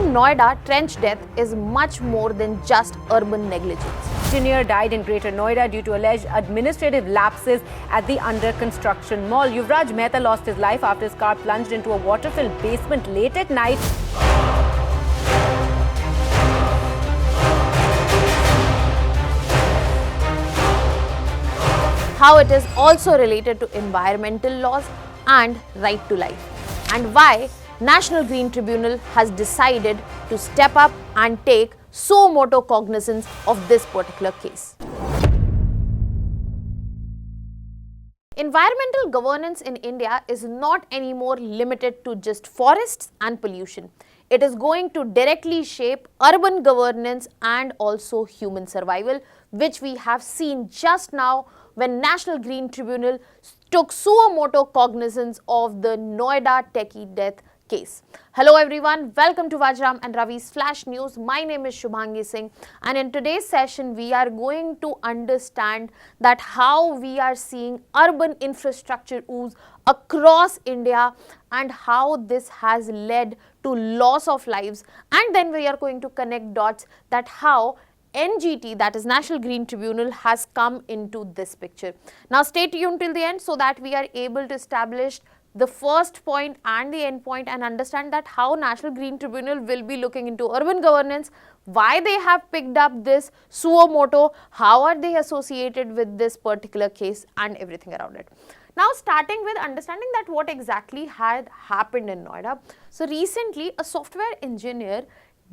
Noida trench death is much more than just urban negligence. Engineer died in Greater Noida due to alleged administrative lapses at the under-construction mall. Yuvraj Mehta lost his life after his car plunged into a water-filled basement late at night. How it is also related to environmental laws and right to life, and why National Green Tribunal has decided to step up and take Suo Moto cognizance of this particular case. Environmental governance in India is not anymore limited to just forests and pollution. It is going to directly shape urban governance and also human survival, which we have seen just now when National Green Tribunal took Suo Moto cognizance of the Noida Techie Death Case. Hello everyone, welcome to Vajram and Ravi's Flash News. My name is Shubhangi Singh, and in today's session we are going to understand that how we are seeing urban infrastructure ooze across India and how this has led to loss of lives, and then we are going to connect dots that how NGT, that is National Green Tribunal, has come into this picture. Now stay tuned till the end so that we are able to establish the first point and the end point and understand that how National Green Tribunal will be looking into urban governance, why they have picked up this Suo Moto, how are they associated with this particular case and everything around it. Now starting with understanding that what exactly had happened in Noida. So recently a software engineer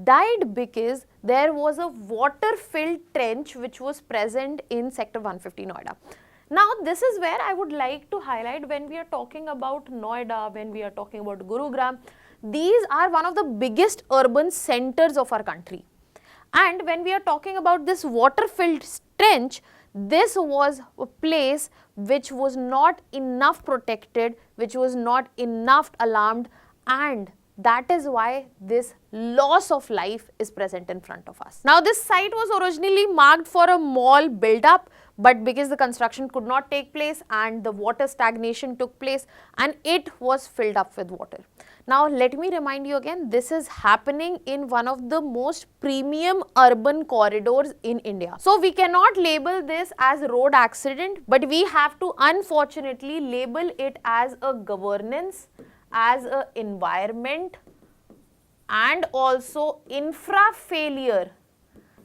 died because there was a water-filled trench which was present in sector 150 Noida. Now this is where I would like to highlight when we are talking about Noida, when we are talking about Gurugram, these are one of the biggest urban centers of our country. And when we are talking about this water-filled trench, this was a place which was not enough protected, which was not enough alarmed, and that is why this loss of life is present in front of us. Now this site was originally marked for a mall build-up, but because the construction could not take place and the water stagnation took place and it was filled up with water. Now let me remind you again, this is happening in one of the most premium urban corridors in India. So we cannot label this as road accident, but we have to unfortunately label it as a governance, as an environment and also infra failure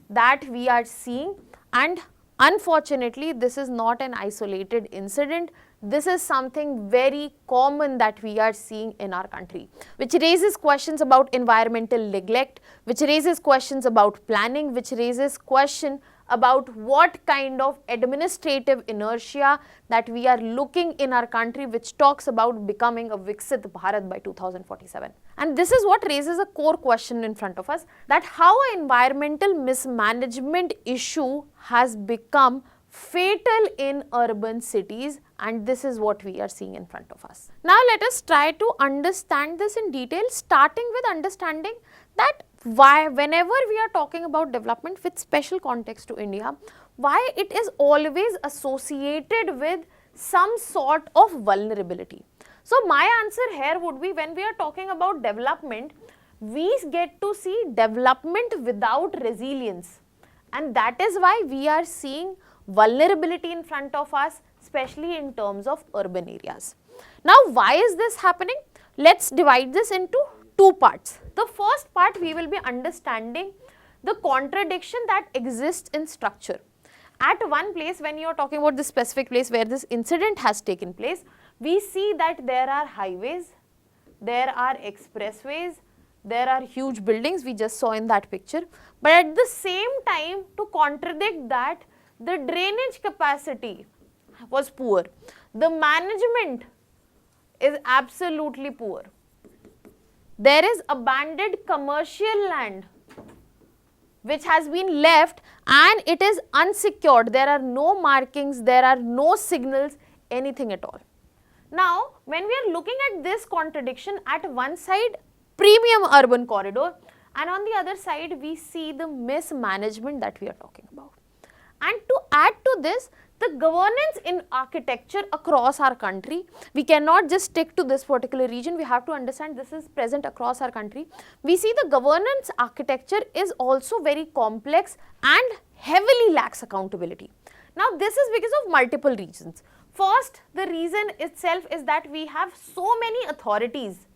that we are seeing. And unfortunately this is not an isolated incident. This is something very common that we are seeing in our country, which raises questions about environmental neglect, which raises questions about planning, which raises question about what kind of administrative inertia that we are looking in our country, which talks about becoming a Viksit Bharat by 2047. And this is what raises a core question in front of us, that how an environmental mismanagement issue has become fatal in urban cities, and this is what we are seeing in front of us. Now let us try to understand this in detail, starting with understanding that why whenever we are talking about development with special context to India, why it is always associated with some sort of vulnerability. So my answer here would be, when we are talking about development, we get to see development without resilience, and that is why we are seeing vulnerability in front of us, especially in terms of urban areas. Now why is this happening? Let's divide this into two parts. The first part, we will be understanding the contradiction that exists in structure. At one place, when you are talking about this specific place where this incident has taken place, we see that there are highways, there are expressways, there are huge buildings we just saw in that picture, but at the same time, to contradict that, the drainage capacity was poor, the management is absolutely poor. There is abandoned commercial land which has been left and it is unsecured. There are no markings, there are no signals, anything at all. Now, when we are looking at this contradiction, at one side, premium urban corridor, and on the other side, we see the mismanagement that we are talking about. And to add to this, the governance in architecture across our country, we cannot just stick to this particular region, we have to understand this is present across our country. We see the governance architecture is also very complex and heavily lacks accountability. Now this is because of multiple reasons. First, the reason itself is that we have so many authorities.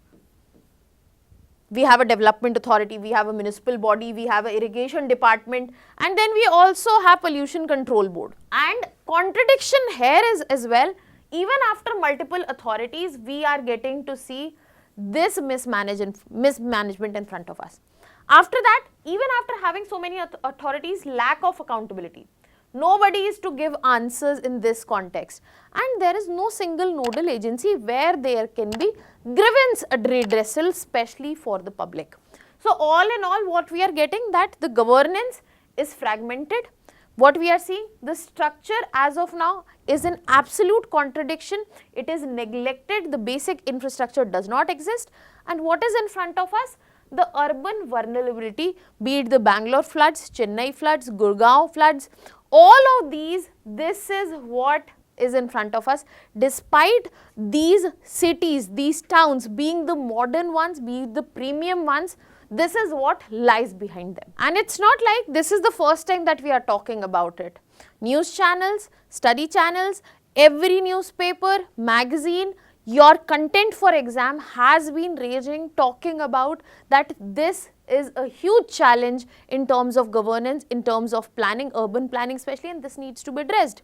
We have a development authority, we have a municipal body, we have an irrigation department, and then we also have pollution control board. And contradiction here is as well, even after multiple authorities, we are getting to see this mismanagement in front of us. After that, even after having so many authorities, lack of accountability. Nobody is to give answers in this context, and there is no single nodal agency where there can be grievance redressal, especially for the public. So all in all, what we are getting, that the governance is fragmented. What we are seeing, the structure as of now is an absolute contradiction. It is neglected, the basic infrastructure does not exist, and what is in front of us? The urban vulnerability, be it the Bangalore floods, Chennai floods, Gurgaon floods, all of these, this is what is in front of us. Despite these cities, these towns being the modern ones, be it the premium ones, this is what lies behind them. And it's not like this is the first time that we are talking about it. News channels, study channels, every newspaper, magazine, your content for exam has been raging, talking about that this is a huge challenge in terms of governance, in terms of planning, urban planning especially, and this needs to be addressed.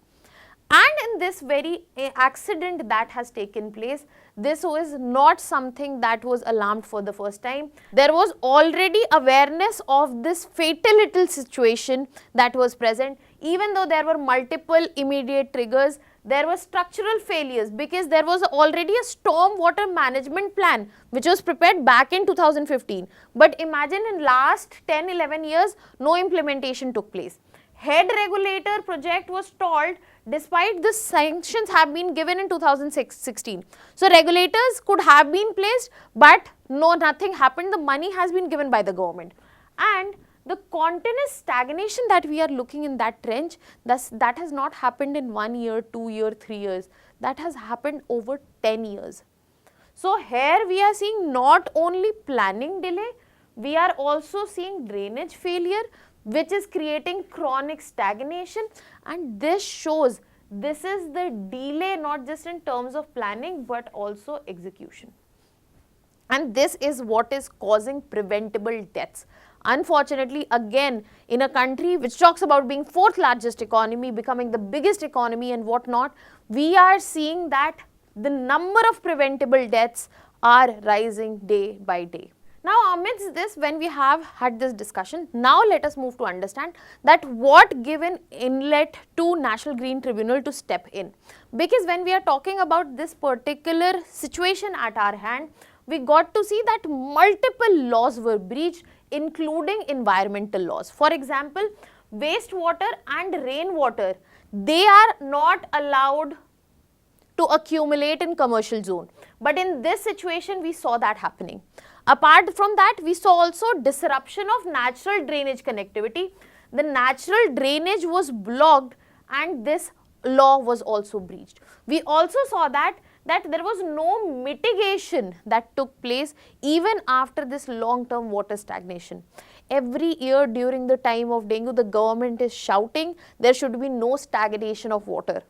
And in this very accident that has taken place, this was not something that was alarmed for the first time. There was already awareness of this fatal situation that was present. Even though there were multiple immediate triggers, there were structural failures because there was already a storm water management plan which was prepared back in 2015. But imagine in last 10-11 years, no implementation took place. Head regulator project was stalled despite the sanctions have been given in 2016. So regulators could have been placed, but no, nothing happened. The money has been given by the government. And the continuous stagnation that we are looking in that trench, that has not happened in 1 year, 2 years, 3 years. That has happened over 10 years. So here we are seeing not only planning delay, we are also seeing drainage failure, which is creating chronic stagnation, and this shows this is the delay not just in terms of planning but also execution. And this is what is causing preventable deaths. Unfortunately, again, in a country which talks about being fourth largest economy, becoming the biggest economy and whatnot, we are seeing that the number of preventable deaths are rising day by day. Now, amidst this, when we have had this discussion, now let us move to understand that what given inlet to National Green Tribunal to step in. Because when we are talking about this particular situation at our hand, we got to see that multiple laws were breached, including environmental laws. For example, wastewater and rainwater, they are not allowed to accumulate in commercial zone. But in this situation, we saw that happening. Apart from that, we saw also disruption of natural drainage connectivity. The natural drainage was blocked and this law was also breached. We also saw that there was no mitigation that took place even after this long-term water stagnation. Every year during the time of dengue, the government is shouting there should be no stagnation of water.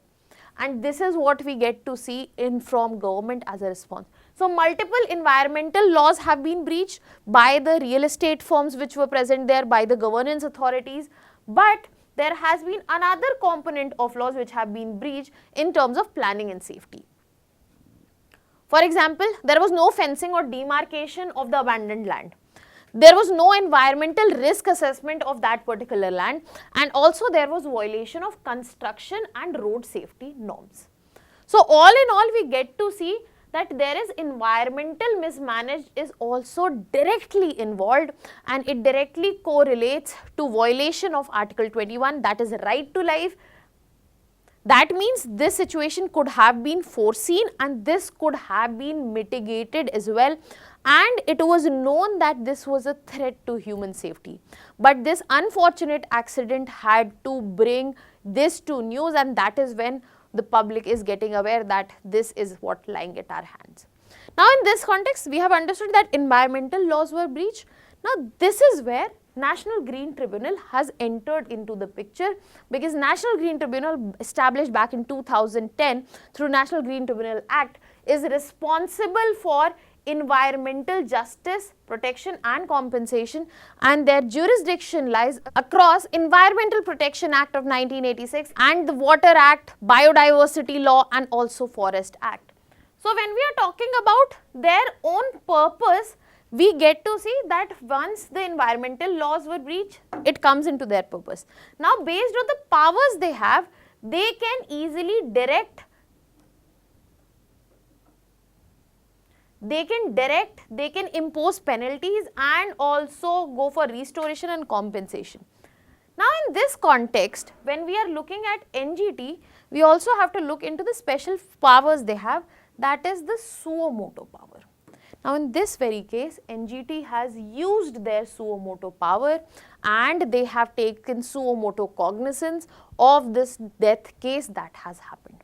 And this is what we get to see from government as a response. So multiple environmental laws have been breached by the real estate firms which were present there, by the governance authorities, but there has been another component of laws which have been breached in terms of planning and safety. For example, there was no fencing or demarcation of the abandoned land. There was no environmental risk assessment of that particular land, and also there was violation of construction and road safety norms. So all in all, we get to see that there is environmental mismanagement is also directly involved, and it directly correlates to violation of Article 21, that is right to life. That means this situation could have been foreseen and this could have been mitigated as well. and it was known that this was a threat to human safety. But this unfortunate accident had to bring this to news, and that is when the public is getting aware that this is what lying at our hands. Now in this context, we have understood that environmental laws were breached. Now this is where National Green Tribunal has entered into the picture, because National Green Tribunal, established back in 2010 through National Green Tribunal Act, is responsible for environmental justice, protection and compensation, and their jurisdiction lies across Environmental Protection Act of 1986 and the Water Act, Biodiversity Law and also Forest Act. So when we are talking about their own purpose, we get to see that once the environmental laws were breached, it comes into their purpose. Now based on the powers they have, they can easily direct, they can impose penalties and also go for restoration and compensation. Now in this context, when we are looking at NGT, we also have to look into the special powers they have, that is the Suo Moto power. Now in this very case, NGT has used their Suo Moto power and they have taken Suo Moto cognizance of this death case that has happened.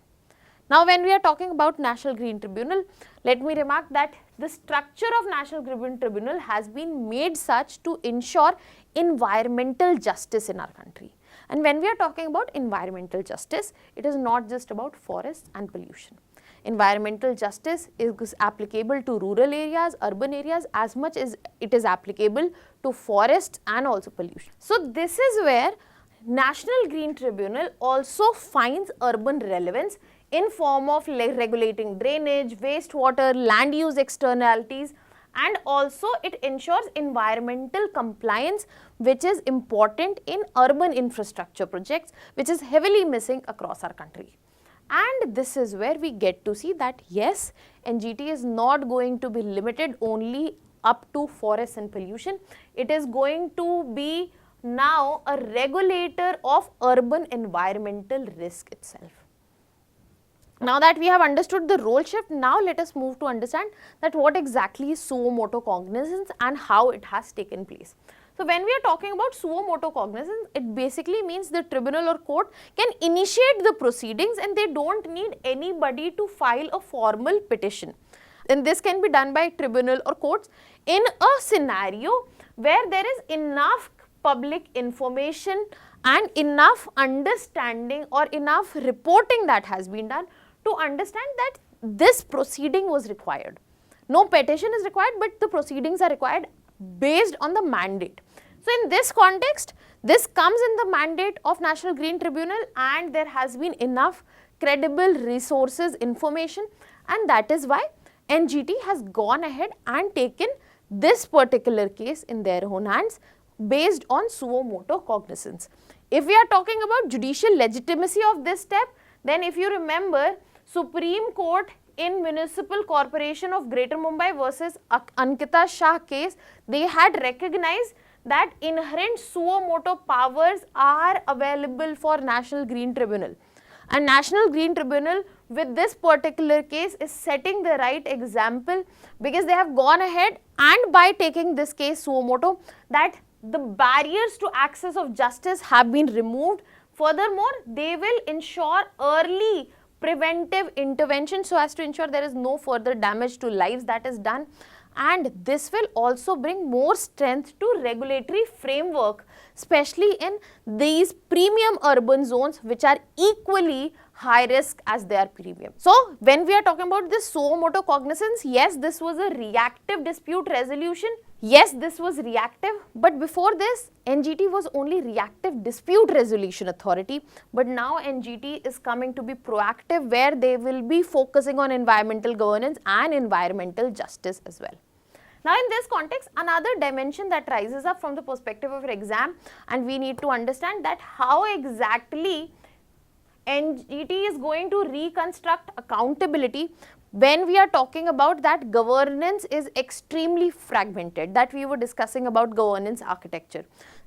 Now when we are talking about National Green Tribunal, let me remark that the structure of National Green Tribunal has been made such to ensure environmental justice in our country. And when we are talking about environmental justice, it is not just about forests and pollution. Environmental justice is applicable to rural areas, urban areas, as much as it is applicable to forests and also pollution. So this is where National Green Tribunal also finds urban relevance in form of regulating drainage, wastewater, land use externalities, and also it ensures environmental compliance, which is important in urban infrastructure projects, which is heavily missing across our country. And this is where we get to see that yes, NGT is not going to be limited only up to forests and pollution. It is going to be now a regulator of urban environmental risk itself. Now that we have understood the role shift, now let us move to understand that what exactly is Suo Moto cognizance and how it has taken place. So when we are talking about Suo Moto cognizance, it basically means the tribunal or court can initiate the proceedings and they don't need anybody to file a formal petition. And this can be done by tribunal or courts in a scenario where there is enough public information and enough understanding or enough reporting that has been done to understand that this proceeding was required. No petition is required, but the proceedings are required based on the mandate. So in this context, this comes in the mandate of National Green Tribunal and there has been enough credible resources, information, and that is why NGT has gone ahead and taken this particular case in their own hands based on Suo Moto cognizance. If we are talking about judicial legitimacy of this step, then if you remember, Supreme Court in Municipal Corporation of Greater Mumbai versus Ankita Shah case, they had recognized that inherent Suo Moto powers are available for National Green Tribunal. And National Green Tribunal with this particular case is setting the right example, because they have gone ahead and by taking this case Suo Moto, that the barriers to access of justice have been removed. Furthermore, they will ensure early preventive intervention so as to ensure there is no further damage to lives that is done. And this will also bring more strength to regulatory framework, especially in these premium urban zones which are equally high risk as they are premium. So when we are talking about this Suo Moto cognizance, yes, this was a reactive dispute resolution. Yes, this was reactive, but before this, NGT was only reactive dispute resolution authority, but now NGT is coming to be proactive, where they will be focusing on environmental governance and environmental justice as well. Now in this context, another dimension that rises up from the perspective of exam, and we need to understand that how exactly NGT is going to reconstruct accountability when we are talking about that governance is extremely fragmented, that we were discussing about governance architecture.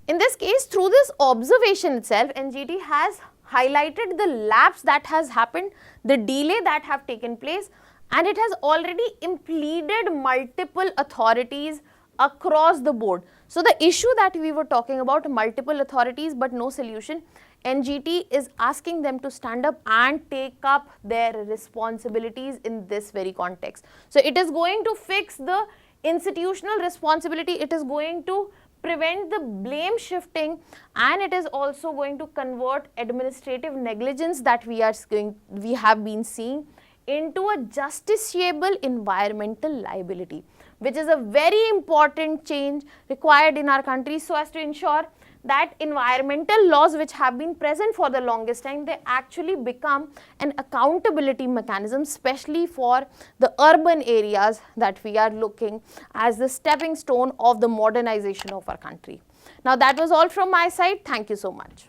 In this case, through this observation itself, NGT has highlighted the lapse that has happened, the delay that have taken place, and it has already implemented multiple authorities across the board. So the issue that we were talking about, multiple authorities but no solution, NGT is asking them to stand up and take up their responsibilities in this very context. So it is going to fix the institutional responsibility, it is going to prevent the blame shifting, and it is also going to convert administrative negligence that we have been seeing into a justiciable environmental liability, which is a very important change required in our country, so as to ensure that environmental laws which have been present for the longest time, they actually become an accountability mechanism, especially for the urban areas that we are looking as the stepping stone of the modernization of our country. Now that was all from my side. Thank you so much.